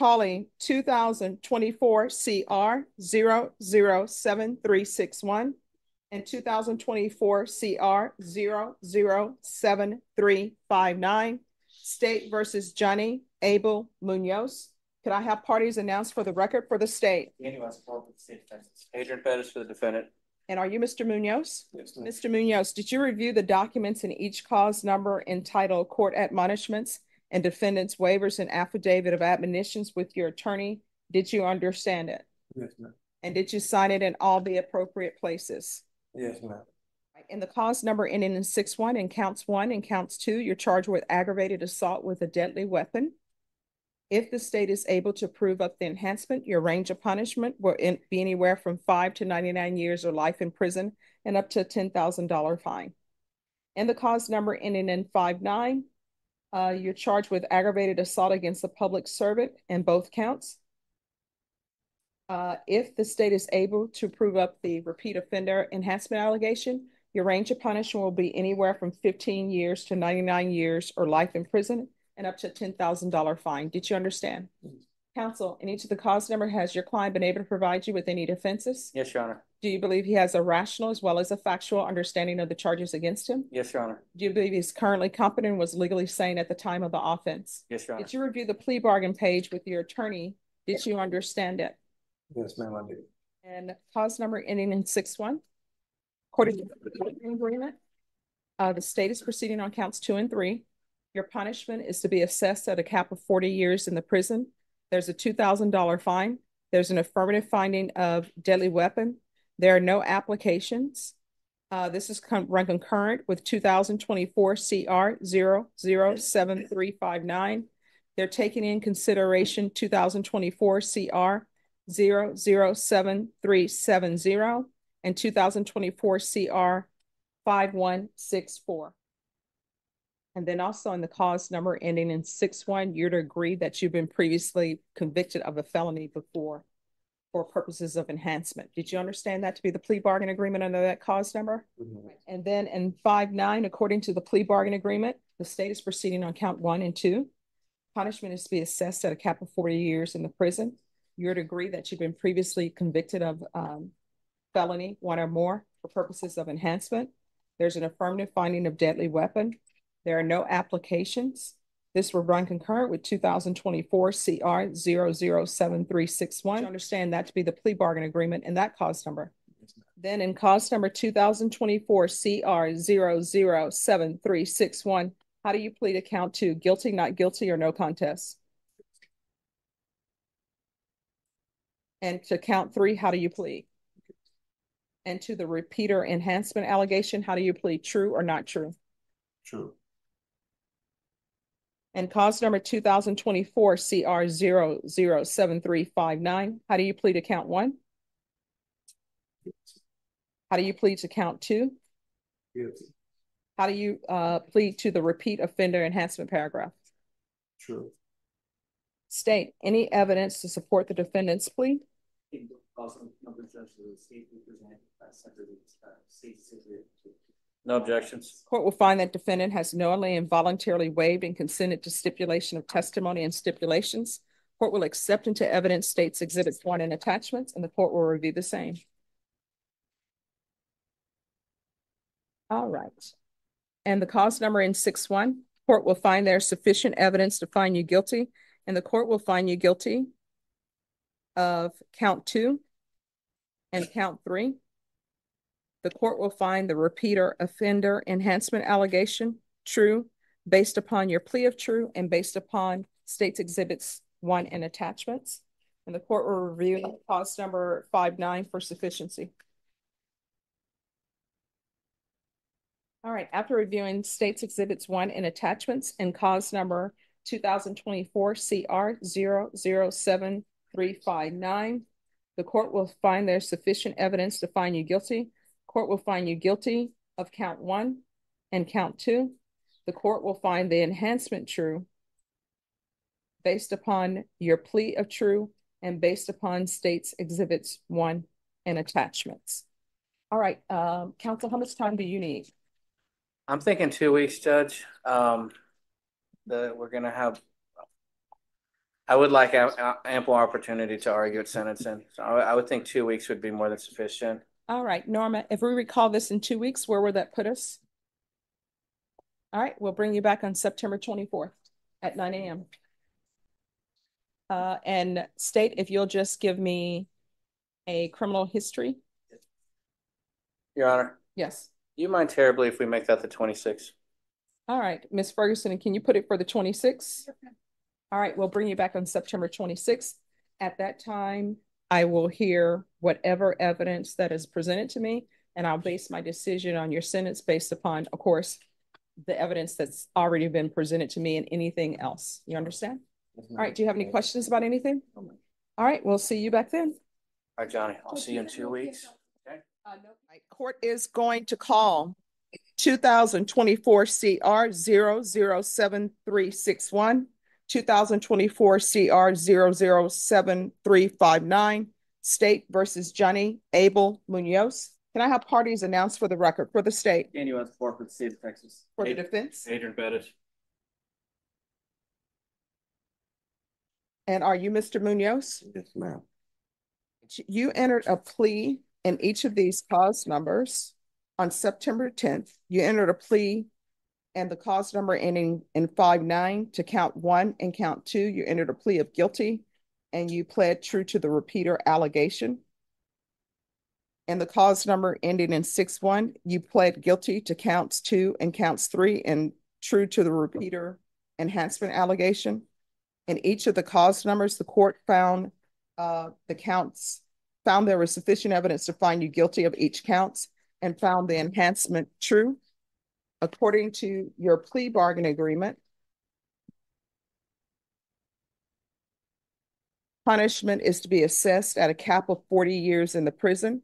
calling 2024 CR 007361 and 2024 CR 007359, State versus Johnny Abel Munoz. Could I have parties announced for the record for the state? Adrian Pettis for the defendant. And are you Mr. Munoz? Yes, Mr. Munoz, did you review the documents in each cause number entitled Court Admonishments and Defendant's Waivers and Affidavit of Admonitions with your attorney? Did you understand it? Yes, ma'am. And did you sign it in all the appropriate places? Yes, ma'am. In the cause number ending in 6-1 and counts 1 and counts 2, you're charged with aggravated assault with a deadly weapon. If the state is able to prove up the enhancement, your range of punishment will be anywhere from 5 to 99 years or life in prison and up to a $10,000 fine. In the cause number ending in 5-9, you're charged with aggravated assault against a public servant in both counts. If the state is able to prove up the repeat offender enhancement allegation, your range of punishment will be anywhere from 15 years to 99 years or life in prison and up to a $10,000 fine. Did you understand? Yes. Counsel, in each of the cause number, has your client been able to provide you with any defenses? Yes, Your Honor. Do you believe he has a rational as well as a factual understanding of the charges against him? Yes, Your Honor. Do you believe he's currently competent and was legally sane at the time of the offense? Yes, Your Honor. Did you review the plea bargain page with your attorney? Did you understand it? Yes, ma'am, I did. And cause number ending in 6-1. According to the agreement, the state is proceeding on counts 2 and 3. Your punishment is to be assessed at a cap of 40 years in the prison. There's a $2,000 fine. There's an affirmative finding of deadly weapon. There are no applications. This is run concurrent with 2024 CR 007359. They're taking in consideration 2024 CR 007370 and 2024 CR 5164. And then also in the cause number ending in 6-1, you're to agree that you've been previously convicted of a felony before for purposes of enhancement. Did you understand that to be the plea bargain agreement under that cause number? Mm-hmm. And then in 5-9, according to the plea bargain agreement, the state is proceeding on count 1 and 2. Punishment is to be assessed at a cap of 40 years in the prison. You're to agree that you've been previously convicted of felony, 1 or more, for purposes of enhancement. There's an affirmative finding of deadly weapon. There are no applications. This will run concurrent with 2024 CR 007361. You understand that to be the plea bargain agreement in that cause number. Yes, then in cause number 2024 CR 007361, how do you plead to count 2? Guilty, not guilty, or no contest? And to count 3, how do you plead? And to the repeater enhancement allegation, how do you plead? True or not true? True. And cause number 2024 CR 007359, how do you plead to count 1? How do you plead to count 2? Guilty. How do you plead to the repeat offender enhancement paragraph? True. State any evidence to support the defendant's plea? No objections. Court will find that defendant has knowingly and voluntarily waived and consented to stipulation of testimony and stipulations. Court will accept into evidence states exhibits 1 and attachments, and the court will review the same. All right. And the cause number in 6-1, court will find there's sufficient evidence to find you guilty, and the court will find you guilty of count 2 and count 3. The court will find the repeater offender enhancement allegation true based upon your plea of true and based upon states exhibits 1 and attachments. And the court will review cause number 5-9 for sufficiency. All right, after reviewing states exhibits 1 and attachments and cause number 2024 CR 007359, the court will find there's sufficient evidence to find you guilty. Court will find you guilty of count 1 and count 2. The court will find the enhancement true based upon your plea of true and based upon states exhibits 1 and attachments. All right, counsel, how much time do you need? I'm thinking 2 weeks, Judge. We're gonna have I would like ample opportunity to argue at sentencing. So I would think 2 weeks would be more than sufficient. All right, Norma, if we recall this in 2 weeks, where would that put us? All right, we'll bring you back on September 24th at 9 a.m. And State, if you'll just give me a criminal history. Your Honor. Yes. Do you mind terribly if we make that the 26th? All right, Ms. Ferguson, can you put it for the 26th? Okay. All right, we'll bring you back on September 26th. At that time, I will hear whatever evidence that is presented to me, and I'll base my decision on your sentence based upon, of course, the evidence that's already been presented to me and anything else. You understand? All right, do you have any questions about anything? All right, we'll see you back then. All right, Johnny, I'll see you in 2 weeks. Okay. No. Court is going to call 2024 CR 007361, 2024 CR 007359, State versus Johnny Abel Munoz. Can I have parties announced for the record for the state? Andy wants for the state of Texas. For the defense? Adrian Bettis. And are you Mr. Munoz? Yes, ma'am. You entered a plea in each of these cause numbers on September 10th. You entered a plea and the cause number ending in 59 to count 1 and count 2. You entered a plea of guilty and you pled true to the repeater allegation. And the cause number ending in 61, you pled guilty to counts 2 and counts 3 and true to the repeater enhancement allegation. In each of the cause numbers, the court found there was sufficient evidence to find you guilty of each counts and found the enhancement true. According to your plea bargain agreement, punishment is to be assessed at a cap of 40 years in the prison.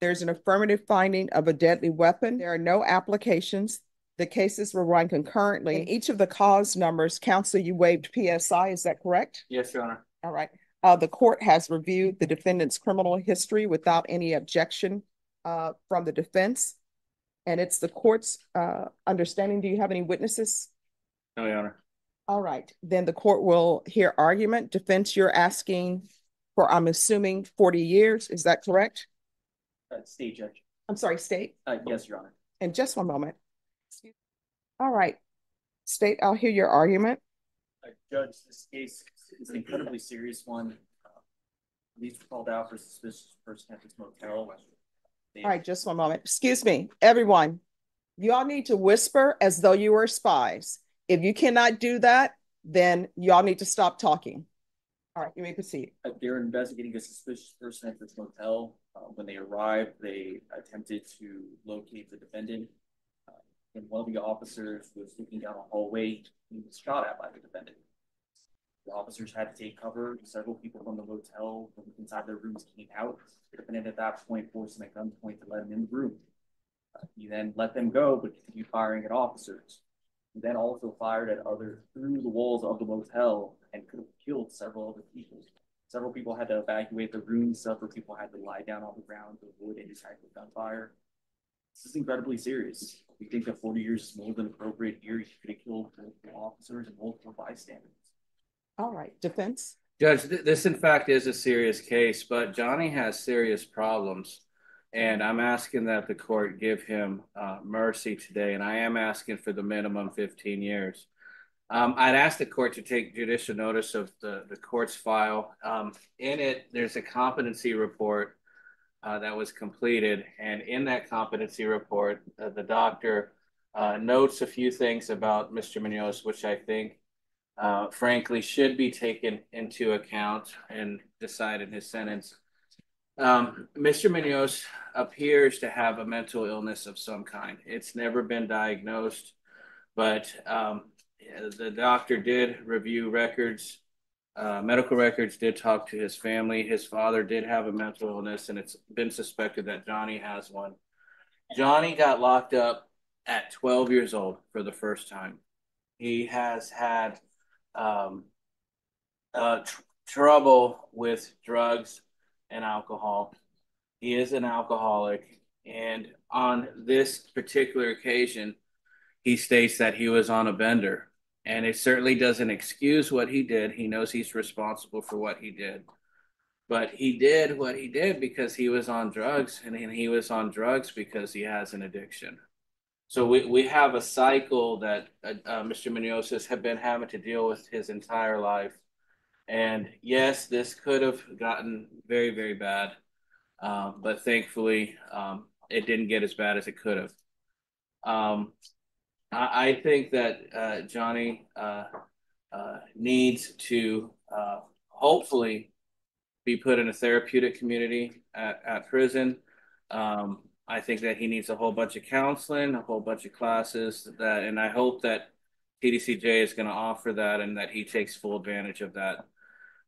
There's an affirmative finding of a deadly weapon. There are no applications. The cases will run concurrently. In each of the cause numbers, counsel, you waived PSI, is that correct? Yes, Your Honor. All right. The court has reviewed the defendant's criminal history without any objection from the defense. And it's the court's understanding. Do you have any witnesses? No, Your Honor. All right. Then the court will hear argument. Defense, you're asking for, I'm assuming, 40 years. Is that correct? State judge. I'm sorry, State? Yes, Your Honor. In just one moment. All right. State, I'll hear your argument. Judge, this case is an incredibly serious one. These were called out for suspicious person at this motel. All right, just one moment. Excuse me, everyone. You all need to whisper as though you were spies. If you cannot do that, then y'all need to stop talking. All right, you may proceed. They're investigating a suspicious person at this motel. When they arrived, they attempted to locate the defendant. And one of the officers was looking down a hallway. He was shot at by the defendant. The officers had to take cover. Several people from the motel from inside their rooms came out. The defendant at that point forced him at gunpoint to let him in the room. He then let them go, but continued firing at officers. He then also fired at others through the walls of the motel and could have killed several other people. Several people had to evacuate the room. Several people had to lie down on the ground to avoid any type of gunfire. This is incredibly serious. We think that 40 years is more than appropriate here. He could have killed multiple officers and multiple bystanders. All right, defense. Judge, this in fact is a serious case, but Johnny has serious problems. And I'm asking that the court give him mercy today. And I am asking for the minimum 15 years. I'd ask the court to take judicial notice of the court's file. In it, there's a competency report that was completed. And in that competency report, the doctor notes a few things about Mr. Munoz, which I think, frankly, should be taken into account and decided his sentence. Mr. Munoz appears to have a mental illness of some kind. It's never been diagnosed, but the doctor did review records, medical records, did talk to his family. His father did have a mental illness, and it's been suspected that Johnny has one. Johnny got locked up at 12 years old for the first time. He has had trouble with drugs and alcohol. He is an alcoholic, and on this particular occasion, he states that he was on a bender. And it certainly doesn't excuse what he did. He knows he's responsible for what he did. But he did what he did because he was on drugs, and he was on drugs because he has an addiction. So we have a cycle that Mr. Munoz has been having to deal with his entire life. And yes, this could have gotten very, very bad. But thankfully, it didn't get as bad as it could have. Um, I think that Johnny needs to hopefully be put in a therapeutic community at prison. I think that he needs a whole bunch of counseling, a whole bunch of classes that, and I hope that TDCJ is going to offer that and that he takes full advantage of that.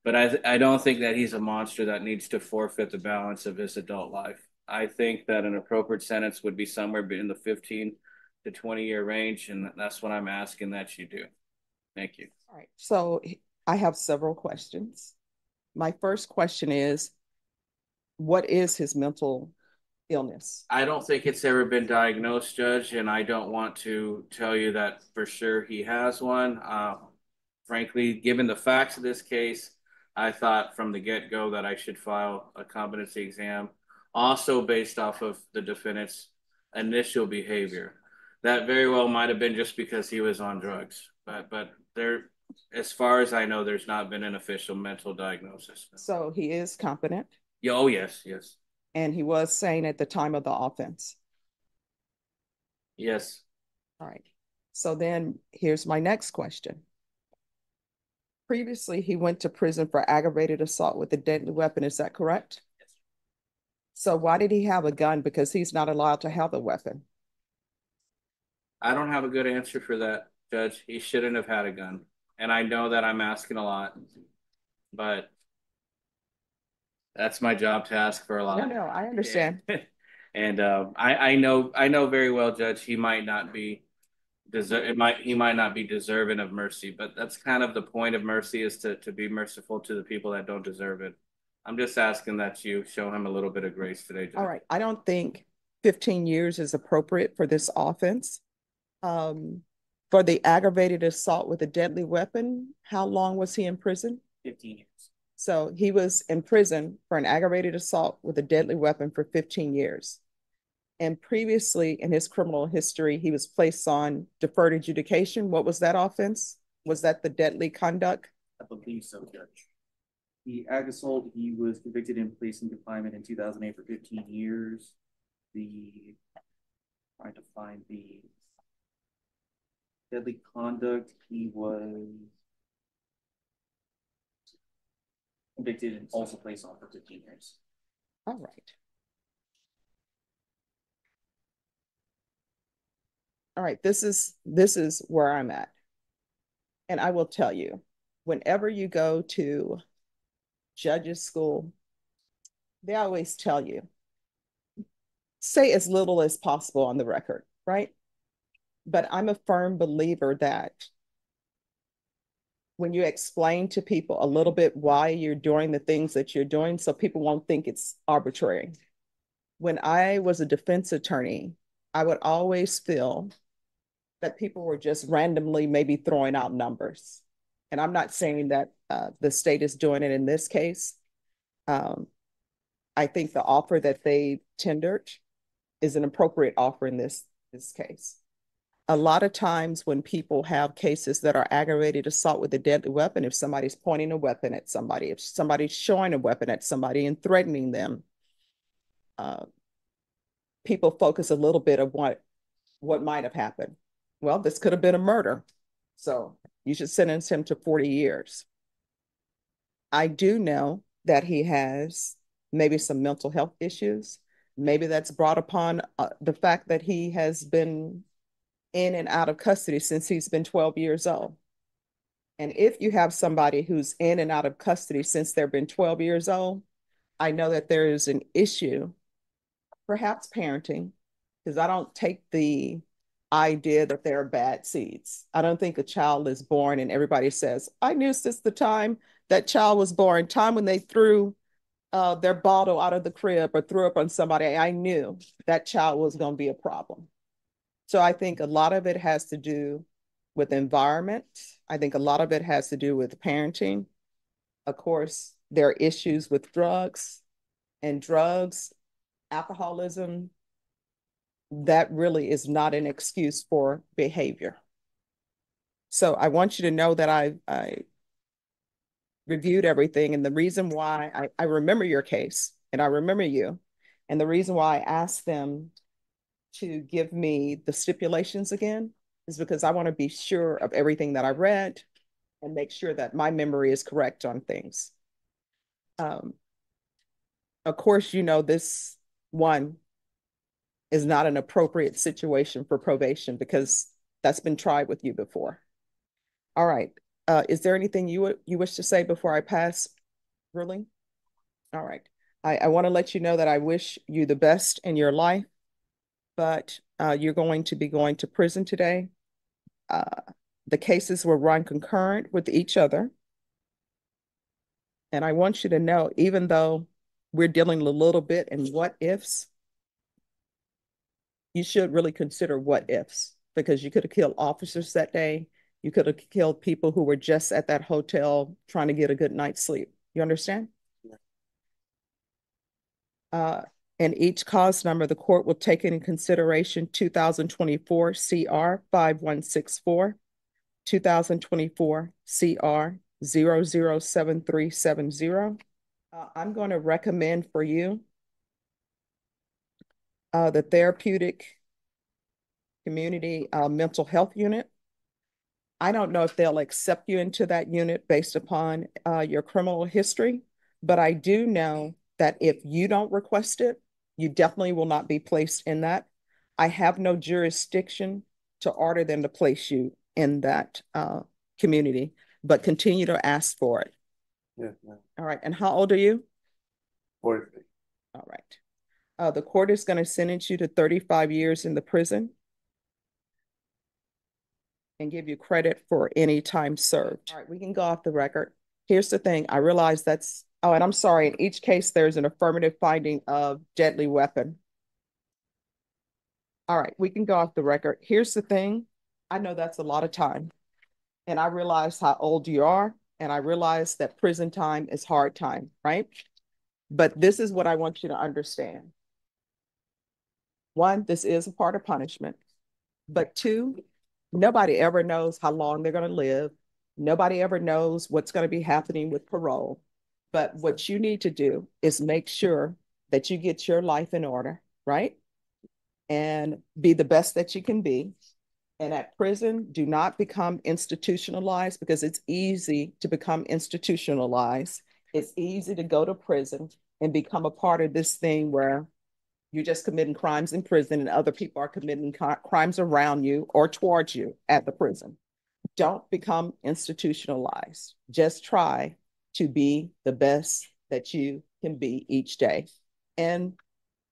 But I don't think that he's a monster that needs to forfeit the balance of his adult life. I think that an appropriate sentence would be somewhere in the 15 to 20-year range, and that's what I'm asking that you do. Thank you. All right. So I have several questions. My first question is, what is his mental illness? I don't think it's ever been diagnosed, Judge, and I don't want to tell you that for sure he has one. Frankly, given the facts of this case, I thought from the get-go that I should file a competency exam, also based off of the defendant's initial behavior. That very well might have been just because he was on drugs, but there, as far as I know, there's not been an official mental diagnosis. So he is competent. Yeah, oh yes, yes. And he was sane at the time of the offense. Yes. All right. So then here's my next question. Previously, he went to prison for aggravated assault with a deadly weapon. Is that correct? Yes. So why did he have a gun? Because he's not allowed to have a weapon. I don't have a good answer for that, Judge. He shouldn't have had a gun. And I know that I'm asking a lot, but that's my job to ask for a lot. No, I understand. And I know very well, Judge, he might not be he might not be deserving of mercy, but that's kind of the point of mercy, is to be merciful to the people that don't deserve it. I'm just asking that you show him a little bit of grace today, Judge. All right. I don't think 15 years is appropriate for this offense. For the aggravated assault with a deadly weapon, how long was he in prison? 15 years. So he was in prison for an aggravated assault with a deadly weapon for 15 years. And previously in his criminal history, he was placed on deferred adjudication. What was that offense? Was that the deadly conduct? I believe so, Judge. The ag assault, he was convicted and placed in confinement in 2008 for 15 years. Trying to find the deadly conduct, he was convicted and also placed on for 15 years. All right. All right, this is where I'm at. And I will tell you, whenever you go to judges school, they always tell you, say as little as possible on the record, right? But I'm a firm believer that when you explain to people a little bit why you're doing the things that you're doing, so people won't think it's arbitrary. When I was a defense attorney, I would always feel that people were just randomly maybe throwing out numbers. And I'm not saying that the state is doing it in this case. I think the offer that they tendered is an appropriate offer in this case. A lot of times when people have cases that are aggravated assault with a deadly weapon, if somebody's pointing a weapon at somebody, if somebody's showing a weapon at somebody and threatening them, people focus a little bit of what might have happened. Well, this could have been a murder. So you should sentence him to 40 years. I do know that he has maybe some mental health issues. Maybe that's brought upon the fact that he has been in and out of custody since he's been 12 years old. And if you have somebody who's in and out of custody since they've been 12 years old, I know that there is an issue, perhaps parenting, because I don't take the idea that there are bad seeds. I don't think a child is born and everybody says, I knew since the time that child was born, time when they threw their bottle out of the crib or threw up on somebody, I knew that child was going to be a problem. So I think a lot of it has to do with environment. I think a lot of it has to do with parenting. Of course, there are issues with drugs, alcoholism. That really is not an excuse for behavior. So I want you to know that I reviewed everything. And the reason why I remember your case and I remember you. And the reason why I asked them to give me the stipulations again is because I want to be sure of everything that I read and make sure that my memory is correct on things. Of course, you know, this one is not an appropriate situation for probation because that's been tried with you before. All right. Is there anything you wish to say before I pass ruling? All right. I want to let you know that I wish you the best in your life, but you're going to be going to prison today. The cases will run concurrent with each other. And I want you to know, even though we're dealing a little bit in what ifs, you should really consider what ifs, because you could have killed officers that day. You could have killed people who were just at that hotel trying to get a good night's sleep. You understand? And each cause number, the court will take into consideration 2024 CR 5164, 2024 CR 007370. I'm going to recommend for you the therapeutic community mental health unit. I don't know if they'll accept you into that unit based upon your criminal history, but I do know that if you don't request it, you definitely will not be placed in that. I have no jurisdiction to order them to place you in that community, but continue to ask for it. Yeah, yeah. All right. And how old are you? 43. All right. The court is going to sentence you to 35 years in the prison and give you credit for any time served. All right, we can go off the record. Here's the thing. I realize that's, oh, and I'm sorry, in each case, there's an affirmative finding of deadly weapon. All right, we can go off the record. Here's the thing. I know that's a lot of time. And I realize how old you are. And I realize that prison time is hard time, right? But this is what I want you to understand. One, this is a part of punishment. But two, nobody ever knows how long they're going to live. Nobody ever knows what's going to be happening with parole. But what you need to do is make sure that you get your life in order, right? And be the best that you can be. And at prison, do not become institutionalized, because it's easy to become institutionalized. It's easy to go to prison and become a part of this thing where you're just committing crimes in prison and other people are committing crimes around you or towards you at the prison. Don't become institutionalized. Just try to be the best that you can be each day. And,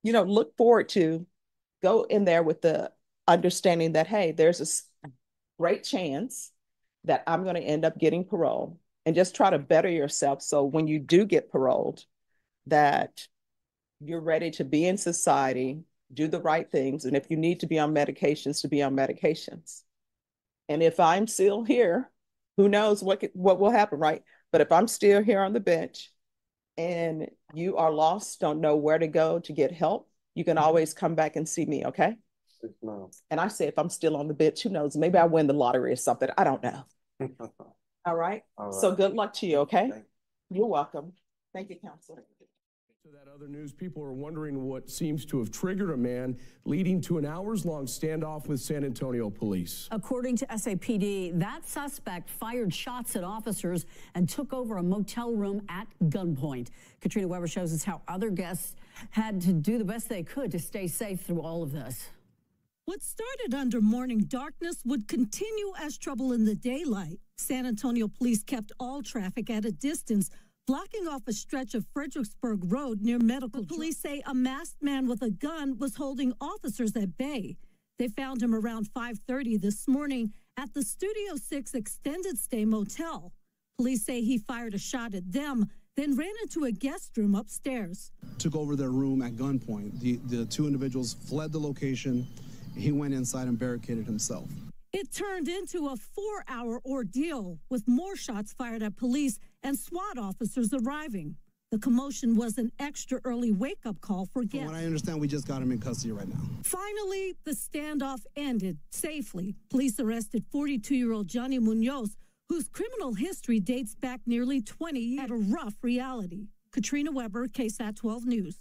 you know, look forward to go in there with the understanding that, hey, there's a great chance that I'm going to end up getting parole, and just try to better yourself. So when you do get paroled, that you're ready to be in society, do the right things. And if you need to be on medications, to be on medications. And if I'm still here, who knows what will happen, right? But if I'm still here on the bench and you are lost, don't know where to go to get help, you can always come back and see me, okay? No. And I say, if I'm still on the bench, who knows? Maybe I win the lottery or something. I don't know. All right? All right. So good luck to you, okay? You're welcome. Thank you, counselor. To that other news, people are wondering what seems to have triggered a man, leading to an hours-long standoff with San Antonio police. According to SAPD, that suspect fired shots at officers and took over a motel room at gunpoint. Katrina Weber shows us how other guests had to do the best they could to stay safe through all of this. What started under morning darkness would continue as trouble in the daylight. San Antonio police kept all traffic at a distance, blocking off a stretch of Fredericksburg Road near Medical. Police say a masked man with a gun was holding officers at bay. They found him around 5:30 this morning at the Studio 6 Extended Stay Motel. Police say he fired a shot at them, then ran into a guest room upstairs. Took over their room at gunpoint. The two individuals fled the location. He went inside and barricaded himself. It turned into a 4-hour ordeal with more shots fired at police and SWAT officers arriving. The commotion was an extra early wake-up call for guests. From what I understand, we just got him in custody right now. Finally, the standoff ended safely. Police arrested 42-year-old Johnny Munoz, whose criminal history dates back nearly 20 years. Had a rough reality. Katrina Weber, KSAT 12 News.